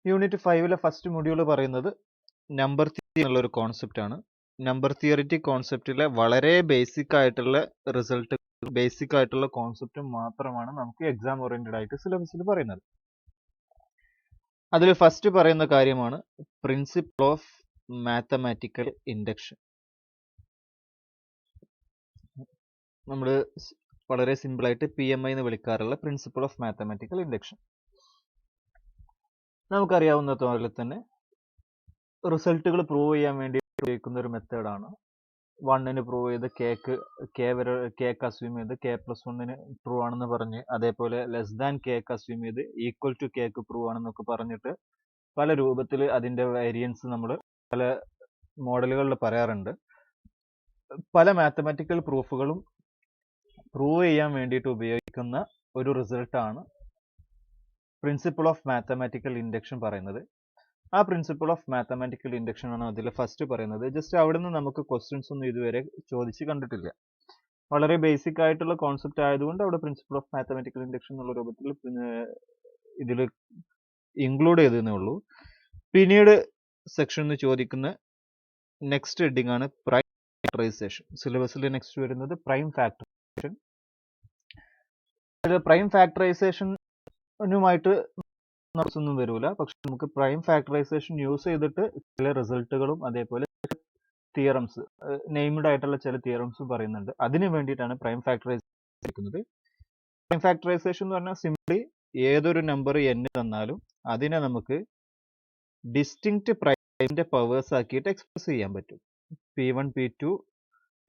Unit 5-ലെ first module പറയുന്നത് number theory എന്നുള്ള ഒരു കോൺസെപ്റ്റ് ആണ്. നമ്പർ തിയറിറ്റിക് കോൺസെപ്റ്റിലെ വളരെ ബേസിക് ആയിട്ടുള്ള റിസൾട്ട്, ബേസിക് ആയിട്ടുള്ള കോൺസെപ്റ്റ് മാത്രമാണ് നമുക്ക് എക്സാം ഓറിയന്റഡ് ആയിട്ട് സിലബസിൽ പറയുന്നത്. അതിൽ ഫസ്റ്റ് പറയുന്ന കാര്യമാണ് പ്രിൻസിപ്പിൾ ഓഫ് മാത്തമാറ്റിക്കൽ ഇൻഡക്ഷൻ. നമ്മൾ വളരെ സിമ്പിൾ ആയിട്ട് PMI എന്ന് വിളിക്കാറുള്ള പ്രിൻസിപ്പിൾ ഓഫ് മാത്തമാറ്റിക്കൽ ഇൻഡക്ഷൻ. നമുക്കറിയാവുന്ന പോലെ തന്നെ റിസൾട്ടുകൾ പ്രൂവ് ചെയ്യാൻ വേണ്ടി ഉപയോഗിക്കുന്ന ഒരു മെത്തേഡാണ്. 1ന് പ്രൂവ് ചെയ്ത് കേക്ക് അസ്യൂം ചെയ്ത് K+1 ട്രൂ ആണെന്ന് പറഞ്ഞ്, അതേപോലെ ലെസ് ദാൻ കേക്ക് അസ്യൂം ചെയ്ത് ഈക്വൽ ടു കേക്ക് പ്രൂവ് ആണെന്നൊക്കെ പറഞ്ഞിട്ട് പല രൂപത്തിൽ അതിന്റെ വേരിയൻസ് നമ്മൾ പല മോഡലുകളിൽ പറയാറുണ്ട്. പല മാത്തമാറ്റിക്കൽ പ്രൂഫുകളും പ്രൂവ് ചെയ്യാൻ വേണ്ടിയിട്ട് ഉപയോഗിക്കുന്ന ഒരു റിസൾട്ടാണ് പ്രിൻസിപ്പിൾ ഓഫ് മാത്തമാറ്റിക്കൽ ഇൻഡക്ഷൻ പറയുന്നത്. ആ പ്രിൻസിപ്പിൾ ഓഫ് മാത്തമാറ്റിക്കൽ ഇൻഡക്ഷൻ ആണ് അതിൽ ഫസ്റ്റ് പറയുന്നത്. ജസ്റ്റ് അവിടെ നിന്ന് നമുക്ക് ക്വസ്റ്റ്യൻസ് ഒന്നും ഇതുവരെ ചോദിച്ച് കണ്ടിട്ടില്ല. വളരെ ബേസിക് ആയിട്ടുള്ള കോൺസെപ്റ്റ് ആയതുകൊണ്ട് അവിടെ പ്രിൻസിപ്പിൾ ഓഫ് മാത്തമാറ്റിക്കൽ ഇൻഡക്ഷൻ എന്നുള്ള രൂപത്തിൽ ഇതിൽ ഇൻക്ലൂഡ് ചെയ്തേ ഉള്ളൂ. പിന്നീട് സെക്ഷനിൽ ചോദിക്കുന്ന നെക്സ്റ്റ് ഹെഡിങ് ആണ് പ്രൈം ഫാക്ടറൈസേഷൻ. സിലബസിൽ നെക്സ്റ്റ് വരുന്നത് പ്രൈം ഫാക്ടറൈസേഷൻ. പ്രൈം ഫാക്ടറൈസേഷനുമായിട്ട് ഒന്നും വരൂല, പക്ഷെ നമുക്ക് പ്രൈം ഫാക്ടറൈസേഷൻ യൂസ് ചെയ്തിട്ട് ചില റിസൾട്ടുകളും അതേപോലെ തിയറംസ്, നെയിംഡ് ആയിട്ടുള്ള ചില തിയറംസും പറയുന്നുണ്ട്. അതിന് വേണ്ടിയിട്ടാണ് പ്രൈം ഫാക്ടറൈസേഷൻ എടുക്കുന്നത്. പ്രൈം ഫാക്ടറൈസേഷൻ എന്ന് പറഞ്ഞാൽ സിംപ്ലി ഏതൊരു നമ്പർ n തന്നാലും അതിനെ നമുക്ക് ഡിസ്റ്റിങ്ക്റ്റ് പ്രൈമിന്റെ പവേഴ്സ് ആക്കിയിട്ട് എക്സ്പ്രസ് ചെയ്യാൻ പറ്റും. P1 P2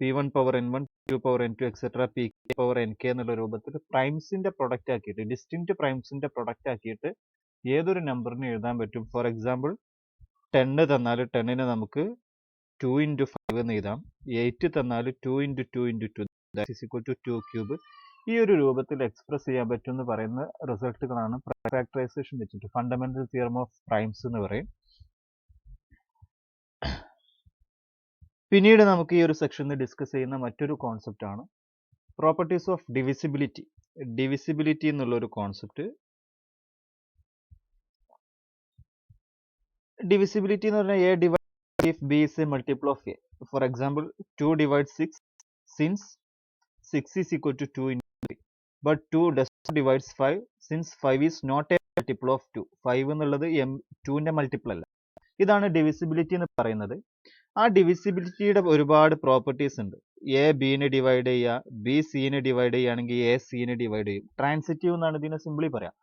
P1 power n1 P2 power n2 etcetera Pk power nk എന്നുള്ള രൂപത്തിൽ പ്രൈംസിന്റെ പ്രൊഡക്റ്റ് ആക്കിയിട്ട്, ഡിസ്റ്റിങ്ക്റ്റ് പ്രൈംസിന്റെ പ്രൊഡക്റ്റ് ആക്കിയിട്ട് ഏതൊരു നമ്പറിന് എഴുതാൻ പറ്റും. ഫോർ എക്സാമ്പിൾ 10 തന്നാൽ 10നെ നമുക്ക് 2 into 5 എന്ന് എഴുതാം. 8 തന്നാൽ 2 into 2 into 2 that is equal to 2 cube. ഈ ഒരു രൂപത്തിൽ എക്സ്പ്രസ് ചെയ്യാൻ പറ്റും എന്ന് പറയുന്ന റിസൾട്ടുകളാണ് പ്രൈം ഫാക്ടറൈസേഷൻ വെച്ചിട്ട് ഫണ്ടമെന്റൽ തിയറം ഓഫ് പ്രൈംസ് എന്ന് പറയും. പിന്നീട് നമുക്ക് ഈ ഒരു സെക്ഷനിൽ ഡിസ്കസ് ചെയ്യുന്ന മറ്റൊരു കോൺസെപ്റ്റ് ആണ് പ്രോപ്പർട്ടീസ് ഓഫ് ഡിവിസിബിലിറ്റി. ഡിവിസിബിലിറ്റി എന്നുള്ള ഒരു കോൺസെപ്റ്റ്. ഡിവിസിബിലിറ്റി എന്ന് പറഞ്ഞാൽ A divides if B is a multiple of A. For example, 2 divides 6 since 6 is equal to 2 into 3. But 2 does not divide 5 since 5 is not a multiple of 2. 5 എന്നുള്ളത് 2ന്റെ multiple അല്ല. ഇതാണ് divisibility എന്ന് പറയുന്നത്. ആ ഡിവിസിബിലിറ്റിയുടെ ഒരുപാട് properties ഉണ്ട്. A Bനെ ഡിവൈഡ് ചെയ്യുക, B Cനെ divide ചെയ്യുകയാണെങ്കിൽ A Cനെ ഡിവൈഡ് ചെയ്യും. ട്രാൻസിറ്റീവ് എന്നാണ് ഇതിനെ സിംപ്ലി പറയാം.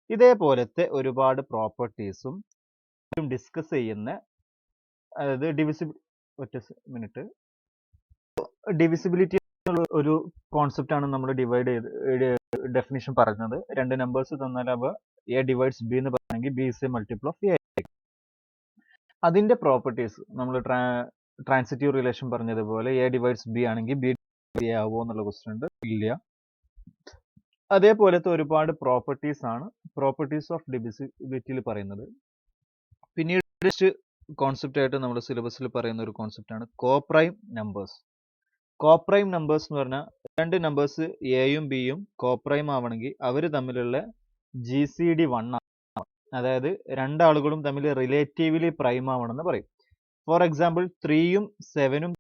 ഇതേപോലത്തെ ഒരുപാട് പ്രോപ്പർട്ടീസും ഡിസ്കസ് ചെയ്യുന്ന, അതായത് ഡിവിസിബിലിറ്റി എന്നുള്ള ഒരു കോൺസെപ്റ്റ് ആണ് നമ്മൾ ഡിവൈഡ് ചെയ്ത് ഡെഫിനിഷൻ പറഞ്ഞത്. രണ്ട് നമ്പേഴ്സ് തന്നാൽ അവ A ഡിവൈഡ്സ് B എന്ന് പറയുകയാണെങ്കിൽ B is a multiple of A. അതിന്റെ പ്രോപ്പർട്ടീസ് നമ്മൾ ട്രാൻസിറ്റീവ് റിലേഷൻ പറഞ്ഞതുപോലെ A ഡിവൈഡ്സ് B ആണെങ്കിൽ B A ആവുമോ എന്നുള്ള ക്വസ്റ്റ്യൻ ഉണ്ട്. ഇല്ല. അതേപോലത്തെ ഒരുപാട് പ്രോപ്പർട്ടീസ് ആണ് പ്രോപ്പർട്ടീസ് ഓഫ് ഡിവിസിബിലിറ്റിയിൽ പറയുന്നത്. പിന്നീട് കോൺസെപ്റ്റ് ആയിട്ട് നമ്മുടെ സിലബസിൽ പറയുന്ന ഒരു കോൺസെപ്റ്റ് ആണ് കോപ്രൈം നമ്പേഴ്സ്. കോപ്രൈം നമ്പേഴ്സ് എന്ന് പറഞ്ഞാൽ രണ്ട് നമ്പേഴ്സ് എയും ബിയും കോപ്രൈം ആവണമെങ്കിൽ അവർ തമ്മിലുള്ള GCD 1 ആണ്. അതായത് രണ്ടാളുകളും തമ്മിൽ റിലേറ്റീവ്ലി പ്രൈം ആവണമെന്ന് പറയും. ഫോർ എക്സാമ്പിൾ 3യും 7നും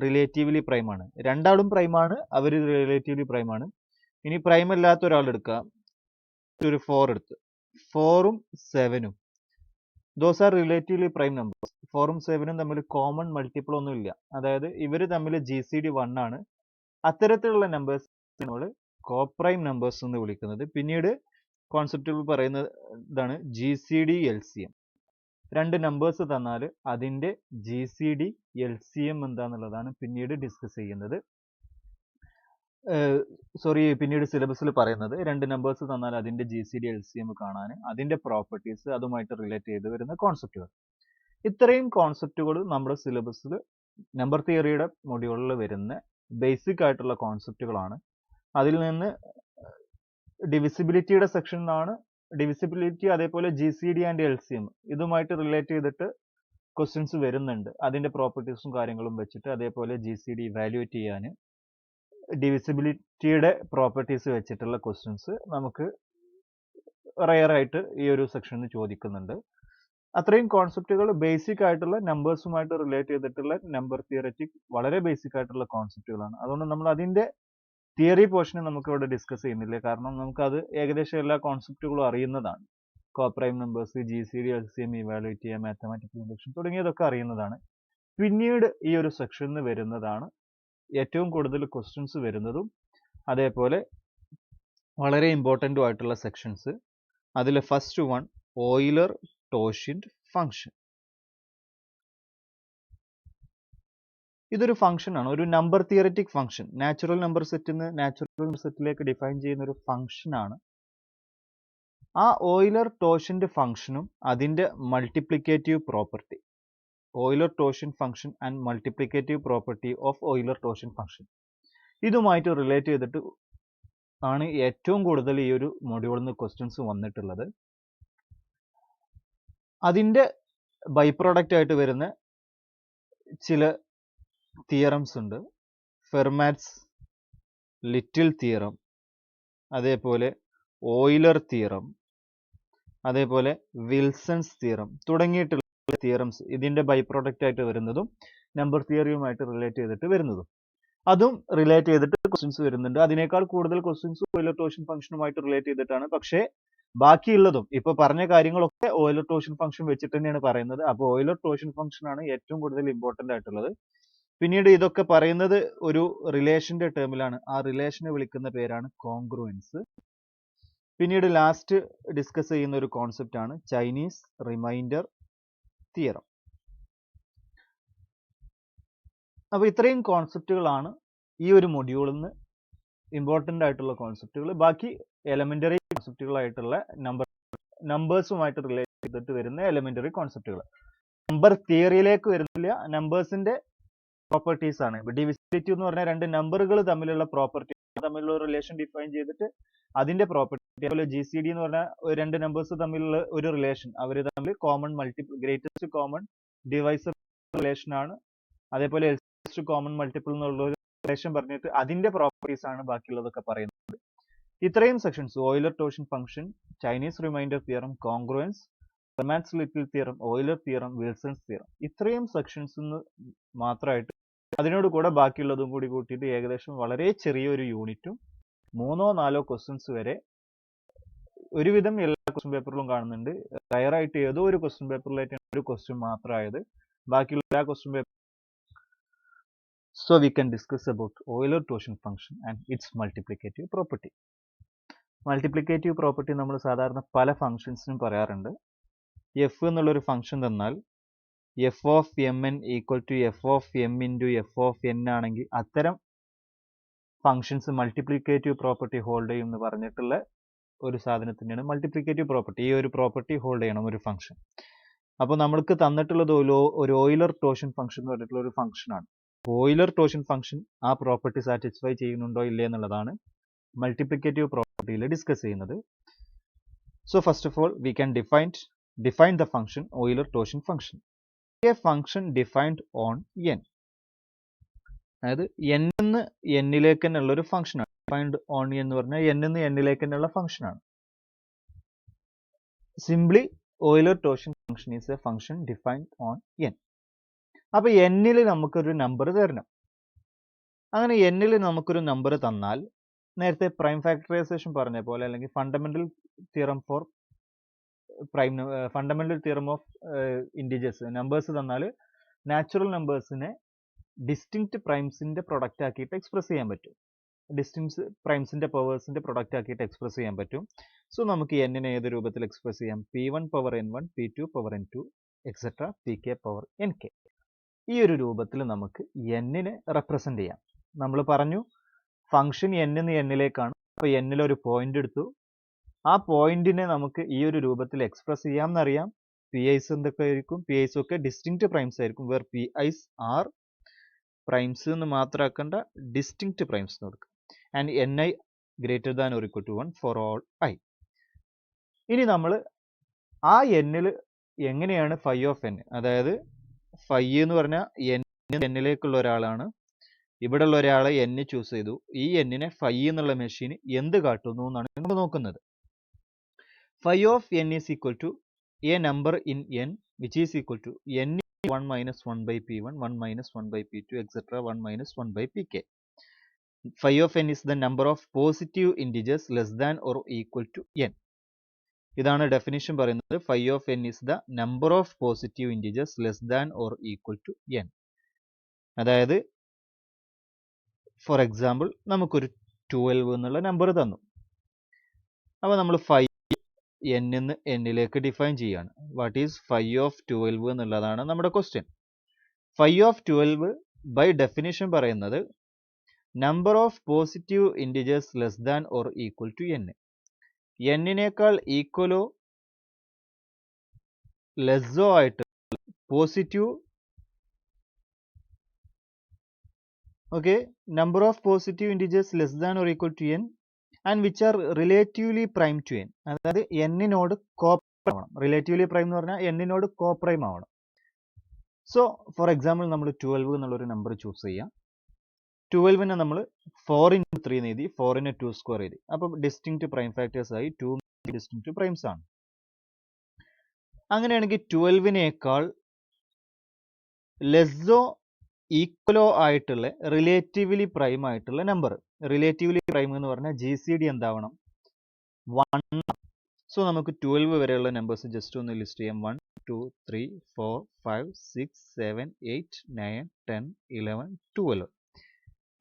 റിലേറ്റീവ്ലി പ്രൈം ആണ്. രണ്ടാളും പ്രൈം ആണ്, അവർ റിലേറ്റീവ്ലി പ്രൈം ആണ്. ഇനി പ്രൈം അല്ലാത്ത ഒരാൾ എടുക്കാം, ഒരു 4 എടുത്ത് 4ഉം 7ഉം those are relatively prime numbers. 4ഉം 7ഉം തമ്മിൽ കോമൺ മൾട്ടിപ്പിൾ ഒന്നും ഇല്ല. അതായത് ഇവർ തമ്മിൽ GCD 1 ആണ്. അത്തരത്തിലുള്ള നമ്പേഴ്സ് നമ്മൾ കോപ്രൈം നമ്പേഴ്സ് എന്ന് വിളിക്കുന്നത്. പിന്നീട് കോൺസെപ്റ്റുകൾ പറയുന്ന ഇതാണ് GCD LCM. രണ്ട് നമ്പേഴ്സ് തന്നാൽ അതിന്റെ GCD LCM എന്താന്നുള്ളതാണ് പിന്നീട് ഡിസ്കസ് ചെയ്യുന്നത്. പിന്നീട് സിലബസിൽ പറയുന്നത് രണ്ട് നമ്പേഴ്സ് തന്നാൽ അതിന്റെ GCD LCM കാണാൻ, അതിന്റെ പ്രോപ്പർട്ടീസ്, അതുമായിട്ട് റിലേറ്റ് ചെയ്ത് വരുന്ന കോൺസെപ്റ്റുകൾ. ഇത്രയും കോൺസെപ്റ്റുകൾ നമ്മുടെ സിലബസിൽ നമ്പർ തിയറിയുടെ മൊഡ്യൂളിൽ വരുന്ന ബേസിക് ആയിട്ടുള്ള കോൺസെപ്റ്റുകളാണ്. അതിൽ നിന്ന് ഡിവിസിബിലിറ്റിയുടെ സെക്ഷനിലാണ് ഡിവിസിബിലിറ്റി, അതേപോലെ GCD ആൻഡ് LCM ഇതുമായിട്ട് റിലേറ്റ് ചെയ്തിട്ട് ക്വസ്റ്റ്യൻസ് വരുന്നുണ്ട്. അതിന്റെ പ്രോപ്പർട്ടീസും കാര്യങ്ങളും വെച്ചിട്ട് അതേപോലെ GCD ഇവാലുവേറ്റ് ചെയ്യാൻ ഡിവിസിബിലിറ്റിയുടെ പ്രോപ്പർട്ടീസ് വെച്ചിട്ടുള്ള ക്വസ്റ്റ്യൻസ് നമുക്ക് റയർ ആയിട്ട് ഈ ഒരു സെക്ഷനിൽ ചോദിക്കുന്നുണ്ട്. അത്രയും കോൺസെപ്റ്റുകൾ ബേസിക് ആയിട്ടുള്ള നമ്പേഴ്സുമായിട്ട് റിലേറ്റ് ചെയ്തിട്ടുള്ള നമ്പർ തിയററ്റിക് വളരെ ബേസിക് ആയിട്ടുള്ള കോൺസെപ്റ്റുകളാണ്. അതുകൊണ്ട് നമ്മൾ അതിന്റെ തിയറി പോർഷൻ നമുക്ക് ഇവിടെ ഡിസ്കസ് ചെയ്യുന്നില്ല, കാരണം നമുക്ക് അത് ഏകദേശം എല്ലാ കോൺസെപ്റ്റുകളും അറിയുന്നതാണ്. Coprime numbers, GCD, LCM evaluate ചെയ്യുക, മാത്തമാറ്റിക്കൽ ഇൻഡക്ഷൻ തുടങ്ങിയതൊക്കെ അറിയുന്നതാണ്. പിന്നീട് ഈ ഒരു സെക്ഷനിൽ വരുന്നതാണ് ഏറ്റവും കൂടുതൽ ക്വസ്റ്റ്യൻസ് വരുന്നതും അതേപോലെ വളരെ ഇമ്പോർട്ടൻറ്റും ആയിട്ടുള്ള സെക്ഷൻസ്. അതിൽ ഫസ്റ്റ് വൺ ഓയിലർ ടോർഷ്യന്റ് ഫംഗ്ഷൻ. ഇതൊരു ഫംഗ്ഷൻ ആണ്, ഒരു number theoretic function. Natural number സെറ്റിൽ നിന്ന് നാച്ചുറൽ നമ്പർ സെറ്റിലേക്ക് ഡിഫൈൻ ചെയ്യുന്ന ഒരു ഫംഗ്ഷൻ ആണ്. ആ ഓയിലർ ടോർഷ്യന്റ് ഫംഗ്ഷനും അതിന്റെ മൾട്ടിപ്ലിക്കേറ്റീവ് പ്രോപ്പർട്ടി, ഓയിലർ ടോർഷ്യന്റ് function and multiplicative property of Euler ടോർഷ്യന്റ് ഫംഗ്ഷൻ, ഇതുമായിട്ട് റിലേറ്റ് ചെയ്തിട്ട് ആണ് ഏറ്റവും കൂടുതൽ ഈ ഒരു മൊഡ്യൂളിൽ നിന്ന് ക്വസ്റ്റ്യൻസ് വന്നിട്ടുള്ളത്. അതിന്റെ ബൈ പ്രോഡക്റ്റ് ആയിട്ട് വരുന്ന ചില തിയറംസ് ഉണ്ട്. ഫെർമാറ്റ്സ് ലിറ്റിൽ തിയറം, അതേപോലെ ഓയിലർ തിയറം, അതേപോലെ വിൽസൺസ് തിയറം തുടങ്ങിയിട്ടുള്ള തിയറംസ് ഇതിന്റെ ബൈ പ്രോഡക്റ്റ് ആയിട്ട് വരുന്നതും നമ്പർ തിയറിയുമായിട്ട് റിലേറ്റ് ചെയ്തിട്ട് വരുന്നതും, അതും റിലേറ്റ് ചെയ്തിട്ട് ക്വസ്റ്റ്യൻസ് വരുന്നുണ്ട്. അതിനേക്കാൾ കൂടുതൽ ക്വസ്റ്റ്യൻസ് ഓയിലർ ടോർഷ്യന്റ് ഫംഗ്ഷനുമായിട്ട് റിലേറ്റ് ചെയ്തിട്ടാണ്. പക്ഷേ ബാക്കിയുള്ളതും ഇപ്പൊ പറഞ്ഞ കാര്യങ്ങളൊക്കെ ഓയിലർ ടോർഷ്യന്റ് ഫംഗ്ഷൻ വെച്ചിട്ട് തന്നെയാണ് പറയുന്നത്. അപ്പോൾ ഓയിലർ ടോർഷ്യന്റ് ഫംഗ്ഷൻ ആണ് ഏറ്റവും കൂടുതൽ ഇമ്പോർട്ടന്റ് ആയിട്ടുള്ളത്. പിന്നീട് ഇതൊക്കെ പറയുന്നത് ഒരു റിലേഷന്റെ ടേമിലാണ്. ആ റിലേഷനെ വിളിക്കുന്ന പേരാണ് കോൺഗ്രുവൻസ്. പിന്നീട് ലാസ്റ്റ് ഡിസ്കസ് ചെയ്യുന്ന ഒരു കോൺസെപ്റ്റ് ആണ് ചൈനീസ് റിമൈൻഡർ തിയറം. അപ്പോൾ ഇത്രയും കോൺസെപ്റ്റുകളാണ് ഈ ഒരു മൊഡ്യൂളിൽ നിന്ന് ഇമ്പോർട്ടൻ്റ് ആയിട്ടുള്ള കോൺസെപ്റ്റുകൾ. ബാക്കി എലമെന്ററി കോൺസെപ്റ്റുകളായിട്ടുള്ള നമ്പേഴ്സുമായിട്ട് റിലേറ്റ് ചെയ്തിട്ട് വരുന്ന എലമെന്ററി കോൺസെപ്റ്റുകൾ. നമ്പർ തിയറിയിലേക്ക് വരുന്നില്ല, നമ്പേഴ്സിന്റെ പ്രോപ്പർട്ടീസ് ആണ്. ഡിവിസിബിലിറ്റി എന്ന് പറഞ്ഞാൽ രണ്ട് നമ്പറുകൾ തമ്മിലുള്ള പ്രോപ്പർട്ടി, തമ്മിലുള്ള റിലേഷൻ ഡിഫൈൻ ചെയ്തിട്ട് അതിന്റെ പ്രോപ്പർട്ടി. അതുപോലെ GCD എന്ന് പറഞ്ഞാൽ രണ്ട് നമ്പേഴ്സ് തമ്മിലുള്ള ഒരു റിലേഷൻ, അവർ തമ്മിൽ common greatest common divisor relation ആണ്. അതേപോലെ LCM കോമൺ മൾട്ടിപ്പിൾ എന്നുള്ള ഒരു റിലേഷൻ പറഞ്ഞിട്ട് അതിന്റെ പ്രോപ്പർട്ടീസ് ആണ് ബാക്കിയുള്ളതൊക്കെ പറയുന്നത്. ഇത്രയും സെക്ഷൻസ് ഓയിലർ ടോർഷ്യന്റ് function, Chinese remainder theorem, congruence, Fermat's little theorem, Euler theorem, Wilson's theorem, ഇത്രയും സെക്ഷൻസ് മാത്രമായിട്ട് അതിനോട് കൂടെ ബാക്കിയുള്ളതും കൂടി കൂട്ടിയിട്ട് ഏകദേശം വളരെ ചെറിയൊരു യൂണിറ്റും 3-4 ക്വസ്റ്റ്യൻസ് വരെ ഒരുവിധം എല്ലാ ക്വസ്റ്റ്യൻ പേപ്പറിലും കാണുന്നുണ്ട്. റയറായിട്ട് ഏതോ ഒരു ക്വസ്റ്റ്യൻ പേപ്പറിലായിട്ട് ഒരു ക്വസ്റ്റ്യൻ മാത്രമായത്, ബാക്കിയുള്ള എല്ലാ question paper. So we can discuss about Euler torsion function and its multiplicative property. Multiplicative property നമ്മൾ സാധാരണ പല ഫംഗ്ഷൻസിനും പറയാറുണ്ട്. f എന്നുള്ളൊരു ഫംഗ്ഷൻ തന്നാൽ f of mn equal to f of m into f of n ആണെങ്കിൽ അത്തരം ഫംഗ്ഷൻസ് മൾട്ടിപ്ലിക്കേറ്റീവ് പ്രോപ്പർട്ടി ഹോൾഡ് ചെയ്യും എന്ന് പറഞ്ഞിട്ടുള്ള ഒരു സാധനത്തിൻ്റെയാണ് മൾട്ടിപ്ലിക്കേറ്റീവ് പ്രോപ്പർട്ടി. ഈ ഒരു പ്രോപ്പർട്ടി ഹോൾഡ് ചെയ്യണം ഒരു ഫംഗ്ഷൻ. അപ്പോൾ നമ്മൾക്ക് തന്നിട്ടുള്ളത് ഒരു ഓയിലർ ടോർഷൻ ഫംഗ്ഷൻ എന്ന് പറഞ്ഞിട്ടുള്ള ഒരു ഫംഗ്ഷനാണ്. ഓയിലർ ടോർഷൻ ഫംഗ്ഷൻ ആ പ്രോപ്പർട്ടി സാറ്റിസ്ഫൈ ചെയ്യുന്നുണ്ടോ ഇല്ലേ എന്നുള്ളതാണ് മൾട്ടിപ്ലിക്കേറ്റീവ് പ്രോപ്പർട്ടിയിൽ ഡിസ്കസ് ചെയ്യുന്നത്. So first of all we can define the function Euler ടോർഷൻ function. A function defined on n, അതായത് n നിന്ന് n-ലേക്ക് തന്നെയുള്ള ഒരു ഫംഗ്ഷനാണ്. ഡിഫൈൻഡ് ഓൺ എന്ന് പറഞ്ഞാൽ n നിന്ന് n-ലേക്ക് തന്നെയുള്ള ഫംഗ്ഷനാണ്. സിംപ്ലി ഓയിലർ ടോർഷൻ function is A function defined on n. അപ്പൊ n-ൽ നമുക്കൊരു നമ്പർ തരണം. അങ്ങനെ n-ൽ നമുക്കൊരു നമ്പർ തന്നാൽ നേരത്തെ പ്രൈം ഫാക്ടറൈസേഷൻ പറഞ്ഞ പോലെ, അല്ലെങ്കിൽ fundamental theorem of integers, numbers തന്നാൽ നാച്ചുറൽ നമ്പേഴ്സിനെ ഡിസ്റ്റിങ്ക്റ്റ് പ്രൈംസിന്റെ പ്രൊഡക്റ്റ് ആക്കിയിട്ട് എക്സ്പ്രസ് ചെയ്യാൻ പറ്റും. ഡിസ്റ്റിങ്ക്റ്റ് പ്രൈംസിന്റെ പവേഴ്സിന്റെ പ്രൊഡക്റ്റ് ആക്കിയിട്ട് എക്സ്പ്രസ് ചെയ്യാൻ പറ്റും. സോ നമുക്ക് n-നെ ഏത് രൂപത്തിൽ എക്സ്പ്രസ് ചെയ്യാം? p1 power n1, p2 power n2, etcetera pk power nk. ഈ ഒരു രൂപത്തിൽ നമുക്ക് n-നെ റെപ്രസെന്റ് ചെയ്യാം. നമ്മൾ പറഞ്ഞു ഫംഗ്ഷൻ n നിന്ന് n-ലേക്കാണ്. അപ്പോൾ n-ൽ ഒരു പോയിന്റ് എടുത്തു, ആ പോയിന്റിനെ നമുക്ക് ഈ ഒരു രൂപത്തിൽ എക്സ്പ്രസ് ചെയ്യാം എന്നറിയാം. pi's എന്തൊക്കെ ആയിരിക്കും? pi's ഒക്കെ ഡിസ്റ്റിങ്ക്റ്റ് പ്രൈംസ് ആയിരിക്കും. വേർ pi's ആർ പ്രൈംസ് എന്ന് മാത്രമാക്കേണ്ട ഡിസ്റ്റിങ്ക്റ്റ് പ്രൈംസ് എന്ന് കൊടുക്കുക. And ni greater than or equal to 1 for all i. ഇനി നമ്മൾ ആ n-ൽ എങ്ങനെയാണ് ഫൈ ഓഫ് n, അതായത് ഫൈ എന്ന് പറഞ്ഞാൽ n-ലേക്കുള്ള ഒരാളാണ്, ഇവിടെ ഉള്ള ഒരാളെ n ചൂസ് ചെയ്തു, ഈ n-നെ ഫൈ എന്നുള്ള മെഷീൻ എന്ത് കാട്ടുന്നു എന്നാണ് നമ്മൾ നോക്കുന്നത്. Phi of n is equal to a number in n which is equal to n 1 minus 1 by p1, 1 minus 1 by p2, etc. 1 minus 1 by pk. Phi of n is the number of positive integers less than or equal to n. ഇതാണ് definition പറയുന്നത്. Phi of n is the number of positive integers less than or equal to n. അതായത് for example നമുക്കൊരു 12 എന്നുള്ള number തന്നു. അപ്പോൾ നമ്മൾ phi n എന്ന് n-ലേക്ക് ഡിഫൈൻ ചെയ്യാണ്. വാട്ട് ഈസ് phi ഓഫ് 12 എന്നുള്ളതാണ് നമ്മുടെ question. Phi of 12 by definition പറയുന്നത് number of positive integers less than or equal to n. n-നേക്കാൾ ഈക്വലോ ലെസ്സോ ആയിട്ട് positive number of positive integers less than or equal to n and which are relatively prime to n. അതായത് n-നോട് coprime ആവണം. Relatively prime എന്ന് പറഞ്ഞാൽ n-നോട് coprime ആവണം. So for example നമ്മൾ 12 എന്നുള്ളൊരു നമ്പർ ചൂസ് ചെയ്യാം. 12-നെ നമ്മൾ 4 into 3 എന്ന് എഴുതി, 4-നെ 2 സ്ക്വയർ എഴുതി. അപ്പോൾ ഡിസ്റ്റിങ്ക്റ്റ് പ്രൈം ഫാക്ടേഴ്സ് ആയി 2 ഡിസ്റ്റിങ്ക്റ്റ് പ്രൈംസ് ആണ്. അങ്ങനെയാണെങ്കിൽ 12-നേക്കാൾ ലെസ്സോ ഈക്വലോ ആയിട്ടുള്ള റിലേറ്റീവ്ലി പ്രൈം ആയിട്ടുള്ള നമ്പർ, റിലേറ്റീവ്ലി പ്രൈം എന്ന് പറഞ്ഞാൽ GCD എന്താവണം? 1. സോ നമുക്ക് 12 വരെയുള്ള നമ്പേഴ്സ് ജസ്റ്റ് ഒന്ന് ലിസ്റ്റ് ചെയ്യാം. 1 2 3 4 5 6 7 8 9 10 11 12.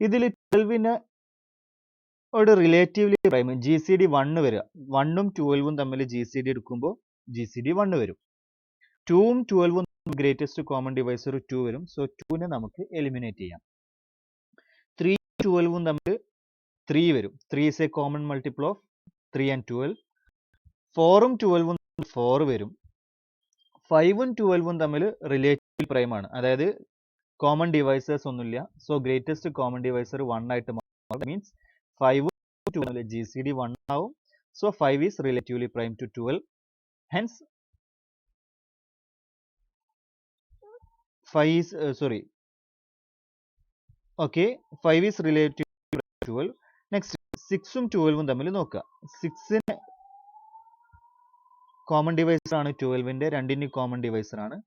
ഇതിൽ 12-ന് ഒരു റിലേറ്റീവ്ലി പ്രൈം GCD 1 വരിക. 1-ഉം 12-ഉം തമ്മിൽ GCD എടുക്കുമ്പോൾ GCD 1 വരും. 2-ഉം 12-ഉം ഗ്രേറ്റസ്റ്റ് കോമൺ ഡിവൈസർ 2 വരും. സോ 2-നെ നമുക്ക് എലിമിനേറ്റ് ചെയ്യാം. 3-ഉം 12-ഉം തമ്മിൽ 3 വരും. 3 is a common multiple of 3 and 12. 4-ഉം 12-ഉം 4 വരും. 5-ഉം 12-ഉം തമ്മിൽ റിലേറ്റീവ് പ്രൈം ആണ്. അതായത് കോമൺ ഡിവൈസേഴ്സ് ഒന്നുമില്ല. സോ ഗ്രേറ്റസ്റ്റ് കോമൺ ഡിവൈസർ 1 ആയിട്ട് മാറും. മീൻസ് 5-ഉം 12-ഉം GCD 1 ആവും. So 5 is relatively prime to 12. Hence 5 is 5 is relative to 12. Next 6-ഉം 12-ഉം തമ്മിൽ നോക്കുക. 6-ന് കോമൺ ഡിവൈസർ ആണ് 12-ന്റെ, 2-ന് കോമൺ ഡിവൈസർ ആണ്.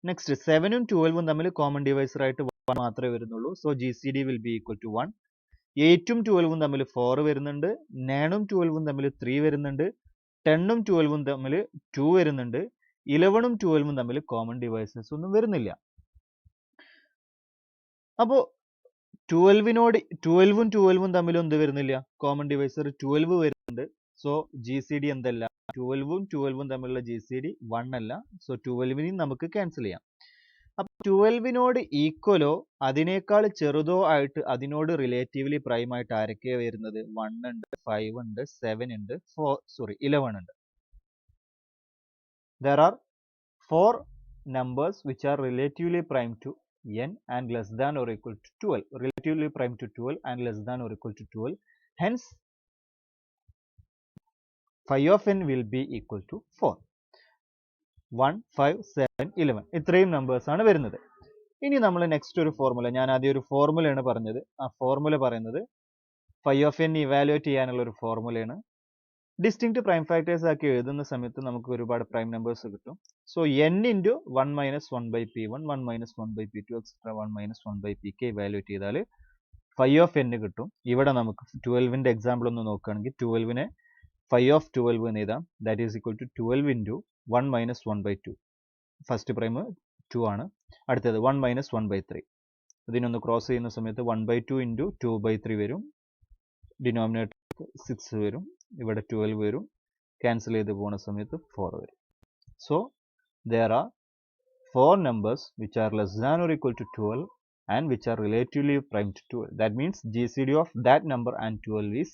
നെക്സ്റ്റ് 7-ഉം 12-ഉം തമ്മിൽ കോമൺ ഡിവൈസർ ആയിട്ട് 1 മാത്രമേ വരുന്നുള്ളൂ. So GCD will be equal to 1. 8-ഉം 12-ഉം തമ്മിൽ 4 വരുന്നുണ്ട്. 9-ഉം 12-ഉം തമ്മിൽ 3 വരുന്നുണ്ട്. 10-ഉം 12-ഉം തമ്മിൽ 2 വരുന്നുണ്ട്. 11-ഉം 12-ഉം തമ്മിൽ കോമൺ ഡിവൈസേഴ്സ് ഒന്നും വരുന്നില്ല. അപ്പോൾ 12-ഉം 12-ഉം തമ്മിൽ എന്ത് വരുന്നില്ല? കോമൺ ഡിവൈസർ 12 വരുന്നുണ്ട്. സോ GCD എന്തല്ല? 12-ഉം 12-ഉം തമ്മിലുള്ള GCD 1 അല്ല. സോ 12-നെയും നമുക്ക് ക്യാൻസൽ ചെയ്യാം. അപ്പോൾ 12-നോട് ഈക്വലോ അതിനേക്കാൾ ചെറുതോ ആയിട്ട് അതിനോട് റിലേറ്റീവ്ലി പ്രൈം ആയിട്ട് ആരൊക്കെയാണ് വരുന്നത്? 1 ഉണ്ട്, 5 ഉണ്ട്, 7 ഉണ്ട്, 11 ഉണ്ട്. There are 4 numbers which are relatively prime to n and less than or equal to 12. Relatively prime to 12 and less than or equal to 12. Hence, phi of n will be equal to 4. 1, 5, 7, 11. ഇത്രയും numbers ആണ് വരുന്നത്. ഇനി നമ്മൾ next ഒരു formula, ഞാൻ ആദ്യം ഒരു ഫോർമുലയാണ് പറഞ്ഞത്. ആ ഫോർമുല പറയുന്നത് phi of n ഇവാലുവേറ്റ് ചെയ്യാനുള്ള ഒരു ഫോർമുലയാണ്. ഡിസ്റ്റിങ്ക്റ്റ് പ്രൈം ഫാക്ടേഴ്സ് ആക്കി എഴുതുന്ന സമയത്ത് നമുക്ക് ഒരുപാട് പ്രൈം നമ്പേഴ്സ് കിട്ടും. So n into 1 minus 1 by p1, 1 minus 1 by p2, etc. 1 minus 1 by pk evaluate ചെയ്താൽ phi of n കിട്ടും. ഇവിടെ നമുക്ക് 12-ന്റെ എക്സാമ്പിൾ ഒന്ന് നോക്കുകയാണെങ്കിൽ 12-നെ phi of 12 എന്ന് എഴുതാം. That is equal to 12 into 1 minus 1 by 2. First prime 2 ആണ്. അടുത്തത് 1 minus 1 by 3. ഇതിനൊന്ന് ക്രോസ് ചെയ്യുന്ന സമയത്ത് 1 by 2 into 2 by 3 വരും. ഡിനോമിനേറ്റർ 6 വരും. ഇവിടെ 12 വരും. ക്യാൻസൽ ചെയ്ത് പോകുന്ന സമയത്ത് 4 വരും. So there are 4 numbers which are less than or equal to 12 and which are relatively prime to 12. That means GCD of that number and 12 is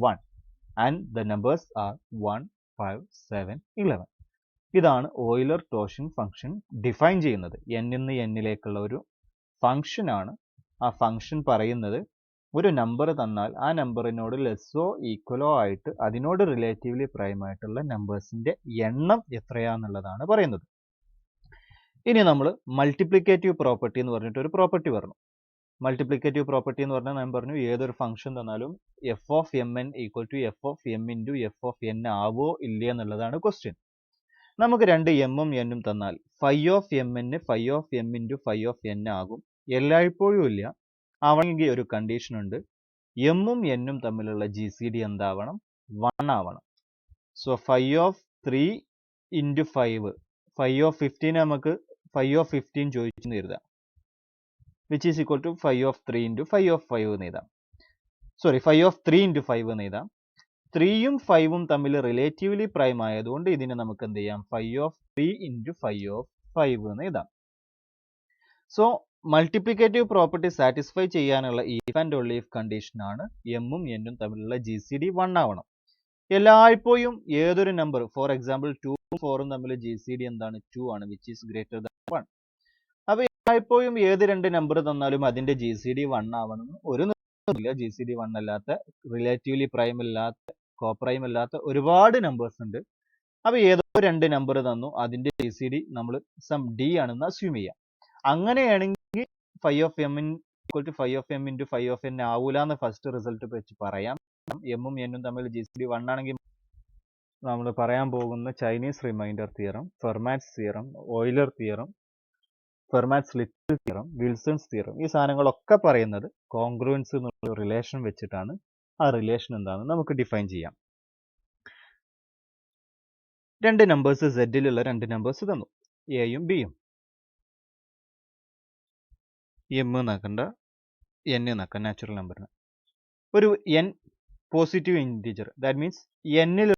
1 and the numbers are 1, 5, 7, 11. ഇതാണ് Euler-torsion function define ചെയ്യുന്നത്. n-ന്ന് n-ലേക്കുള്ള ഒരു function ആണ്. ആ function പറയുന്നത് ഒരു number തന്നാൽ ആ നമ്പറിനോട് ലെസ്സോ ഈക്വലോ ആയിട്ട് അതിനോട് റിലേറ്റീവ്ലി പ്രൈം ആയിട്ടുള്ള നമ്പേഴ്സിന്റെ എണ്ണം എത്രയാന്നുള്ളതാണ് പറയുന്നത്. ഇനി നമ്മൾ മൾട്ടിപ്ലിക്കേറ്റീവ് പ്രോപ്പർട്ടി എന്ന് പറഞ്ഞിട്ട് ഒരു പ്രോപ്പർട്ടി പറഞ്ഞു. മൾട്ടിപ്ലിക്കേറ്റീവ് പ്രോപ്പർട്ടി എന്ന് പറഞ്ഞാൽ ഞാൻ പറഞ്ഞു ഏതൊരു ഫംഗ്ഷൻ തന്നാലും F of M N equal to F of M into F of N ആവോ ഇല്ലേ എന്നുള്ളതാണ് ക്വസ്റ്റ്യൻ. നമുക്ക് രണ്ട് എമ്മും എന്നും തന്നാൽ ഫൈ ഓഫ് എമ്മിന് phi of M into phi of N ആകും. എല്ലായ്പ്പോഴും ഇല്ല, ആവണമെങ്കിൽ ഒരു കണ്ടീഷൻ ഉണ്ട്. എമ്മും എന്നും തമ്മിലുള്ള ജി സി ഡി എന്താവണം? 1 ആവണം. So phi of 3 into 5, phi of 15 നമുക്ക് ഫൈ ഓഫ് 15 ചോദിച്ചെന്ന് എഴുതാം, which is equal to phi of 3 into phi of 5 എന്ന് എഴുതാം. സോറി, ഫൈ ഓഫ് 3 ഇൻറ്റു 5 എന്ന് എഴുതാം. 3യും 5ഉം തമ്മിൽ റിലേറ്റീവ്ലി പ്രൈം ആയതുകൊണ്ട് ഇതിനെ നമുക്ക് എന്ത് ചെയ്യാം? Phi of 3 into phi of 5 എന്ന് എഴുതാം. സോ മൾട്ടിപ്ലിക്കേറ്റീവ് പ്രോപ്പർട്ടി സാറ്റിസ്ഫൈ ചെയ്യാനുള്ള if and only if condition ആണ് എമ്മും എന്നും തമ്മിലുള്ള ജി സി ഡി 1 ആവണം. എല്ലായ്പ്പോഴും ഏതൊരു നമ്പർ, ഫോർ എക്സാമ്പിൾ 2ഉം 4ഉം തമ്മിൽ ജി സി ഡി എന്താണ്? 2 ആണ്, വിച്ച് ഈസ് ഗ്രേറ്റർ ദാൻ 1. അപ്പൊ എല്ലായ്പ്പോഴും ഏത് രണ്ട് നമ്പർ തന്നാലും അതിന്റെ ജി സി ഡി 1 ആവണം. ഒരു നിർബന്ധമില്ല. ജി സി ഡി 1 അല്ലാത്ത, റിലേറ്റീവ്ലി പ്രൈം അല്ലാത്ത, കോപ്രൈം അല്ലാത്ത ഒരുപാട് നമ്പേഴ്സ് ഉണ്ട്. അപ്പൊ ഏതോ രണ്ട് നമ്പർ തന്നു, അതിന്റെ ജി സി ഡി നമ്മൾ സം ഡി ആണെന്ന് അസ്യൂം ചെയ്യാം. അങ്ങനെയാണെങ്കിൽ phi of M equal to phi of M into phi of N ആവൂല എന്ന് ഫസ്റ്റ് റിസൾട്ട് വെച്ച് പറയാം. എമ്മും എന്നും തമ്മിൽ ജി സി ഡി 1 ആണെങ്കിൽ നമ്മൾ പറയാൻ പോകുന്ന Chinese remainder theorem, Fermat's theorem, Euler theorem, Fermat's little theorem, Wilson's theorem, ഈ സാധനങ്ങളൊക്കെ പറയുന്നത് കോൺഗ്രുവൻസ് എന്നുള്ള റിലേഷൻ വെച്ചിട്ടാണ്. ആ റിലേഷൻ എന്താണെന്ന് നമുക്ക് ഡിഫൈൻ ചെയ്യാം. രണ്ട് നമ്പേഴ്സ് സെഡിലുള്ള രണ്ട് നമ്പേഴ്സ് തന്നു, എയും ബിയും. എം എന്നാക്കണ്ട, എൻ എന്നാക്കാം നാച്ചുറൽ നമ്പറിന്. ഒരു N positive integer, that means എന്നിൽ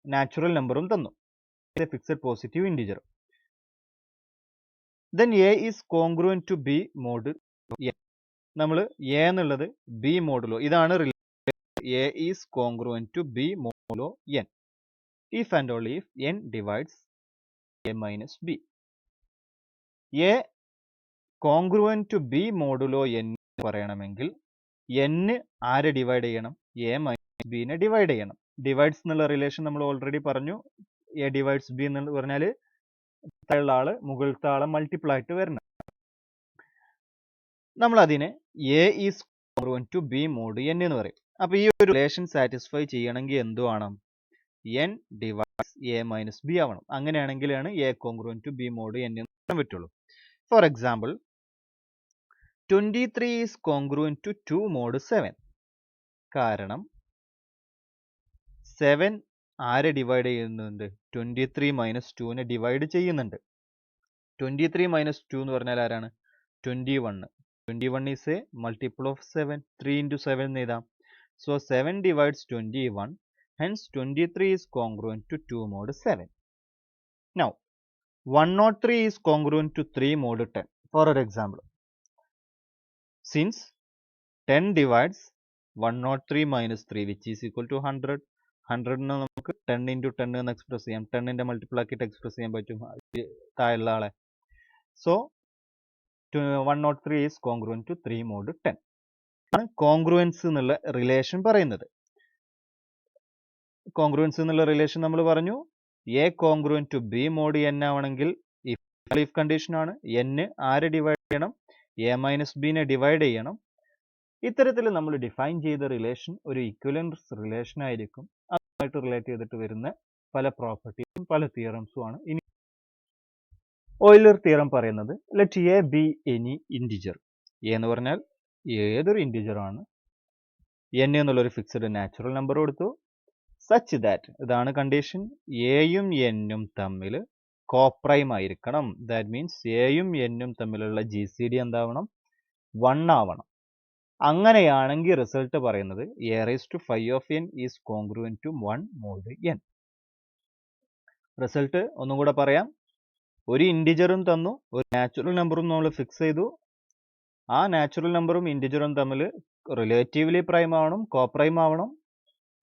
നാച്ചുറൽ നമ്പറും തന്നു, fixed positive integer. Then A is congruent to B mod N. നമ്മൾ എ എന്നുള്ളത് ബി മോഡുലോ, ഇതാണ് A is congruent to B modulo N if and only if n divides a minus b. a congruent to b modulo n പറയണമെങ്കിൽ n ആരെ divide ചെയ്യണം? a minus b നെ divide ചെയ്യണം. Divides എന്നുള്ള relation നമ്മൾ already പറഞ്ഞു. a divides b എന്ന് പറഞ്ഞാൽ താഴെയുള്ള ആള് മുകളിലത്തെ ആളെ മൾട്ടിപ്പിൾ ആയിട്ട് വരണം. നമ്മൾ അതിനെ a is congruent to b mod n എന്ന് പറയും. അപ്പൊ ഈ ഒരു റിലേഷൻ സാറ്റിസ്ഫൈ ചെയ്യണമെങ്കിൽ എന്ത് വേണം? n divides a minus b ആവണം. അങ്ങനെയാണെങ്കിലാണ് a congruent to b mod n എന്ന് പറയാൻ പറ്റുള്ളൂ. For example 23 is congruent to 2 mod 7. കാരണം 7 ആരെ ഡിവൈഡ് ചെയ്യുന്നുണ്ട്? 23 മൈനസ് 2നെ ഡിവൈഡ് ചെയ്യുന്നുണ്ട്. 23 മൈനസ് 2 എന്ന് പറഞ്ഞാൽ ആരാണ്? 21. 21 is a multiple of 7. 3 into 7 എന്ന് എഴുതാം. So 7 divides 21. Hence 23 is congruent to 2 mod 7. Now 103 is congruent to 3 mod 10. For an example, since 10 divides 103 minus 3, which is equal to 100. 100 നമുക്ക് 10 into 10 എന്ന് express ചെയ്യാം. 10ന്റെ multiple ആക്കിയിട്ട് express ചെയ്യാൻ പറ്റും താഴെയുള്ള ആളെ. So 103 is congruent to 3 mod 10 ആണ് congruence എന്നുള്ള റിലേഷൻ പറയുന്നത്. കോൺഗ്രുവൻസ് എന്നുള്ള റിലേഷൻ നമ്മൾ പറഞ്ഞു A congruent to B mod N ആവണമെങ്കിൽ ഇഫ് കണ്ടീഷൻ ആണ്. എൻ ആരെ ഡിവൈഡ് ചെയ്യണം? എ മൈനസ് ബിനെ ഡിവൈഡ് ചെയ്യണം. ഇത്തരത്തിൽ നമ്മൾ ഡിഫൈൻ ചെയ്ത റിലേഷൻ ഒരു ഇക്വലൻസ് റിലേഷൻ ആയിരിക്കും. അതുമായിട്ട് റിലേറ്റ് ചെയ്തിട്ട് വരുന്ന പല പ്രോപ്പർട്ടീസും പല തിയറംസും ആണ്. ഇനി ഓയിലർ തിയറം പറയുന്നത് let A B any integer. A എന്ന് പറഞ്ഞാൽ ഏതൊരു ഇൻറ്റിജർ ആണ്. എൻ എന്നുള്ളൊരു ഫിക്സഡ് നാച്ചുറൽ നമ്പർ കൊടുത്തു. സച്ച് ദാറ്റ്, ഇതാണ് കണ്ടീഷൻ, എയും എന്നും തമ്മിൽ കോപ്രൈം ആയിരിക്കണം. ദാറ്റ് മീൻസ് എയും എന്നും തമ്മിലുള്ള ജി സി ഡി എന്താവണം? 1 ആവണം. അങ്ങനെയാണെങ്കിൽ റിസൾട്ട് പറയുന്നത് A raise to phi of N is congruent to 1 mod N. Result ഒന്നും കൂടെ പറയാം. ഒരു ഇൻറ്റിജറും തന്നു, ഒരു നാച്ചുറൽ നമ്പറും നമ്മൾ ഫിക്സ് ചെയ്തു. ആ നാച്ചുറൽ നമ്പറും ഇൻറ്റിജറും തമ്മിൽ റിലേറ്റീവ്ലി പ്രൈം ആവണം, കോപ്രൈം ആവണം.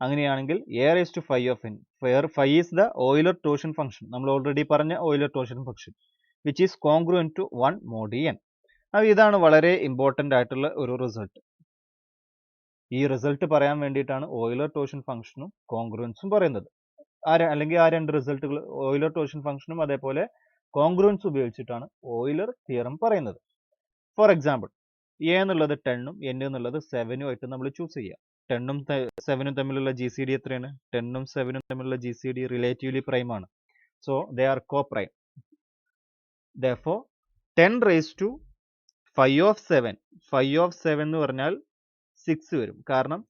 അങ്ങനെയാണെങ്കിൽ a raise to phi of n, where phi is the Euler ടോർഷൻ ഫംഗ്ഷൻ, നമ്മൾ ഓൾറെഡി പറഞ്ഞ ഓയിലർ ടോർഷൻ function, which is congruent to 1 mod n. അപ്പോൾ ഇതാണ് വളരെ ഇമ്പോർട്ടൻ്റ് ആയിട്ടുള്ള ഒരു റിസൾട്ട്. ഈ റിസൾട്ട് പറയാൻ വേണ്ടിയിട്ടാണ് ഓയിലർ ടോർഷൻ ഫംഗ്ഷനും കോൺഗ്രുവൻസും പറയുന്നത്. അല്ലെങ്കിൽ ആ രണ്ട് റിസൾട്ടുകൾ, ഓയിലർ ടോർഷൻ ഫംഗ്ഷനും അതേപോലെ കോൺഗ്രുവൻസ് ഉപയോഗിച്ചിട്ടാണ് ഓയിലർ തിയറം പറയുന്നത്. ഫോർ എക്സാമ്പിൾ, എ എന്നുള്ളത് 10ഉം എൻ എന്നുള്ളത് 7ഉം ആയിട്ട് നമ്മൾ ചൂസ് ചെയ്യാം. 10ഉം 7ഉം തമ്മിലുള്ള ജി സി ഡി എത്രയാണ്? 10ഉം 7ഉം തമ്മിലുള്ള G C D relatively prime ആണ്. So they are coprime. Therefore 10 raised to 5 of 7 എന്ന് പറഞ്ഞാൽ 6 വരും. കാരണം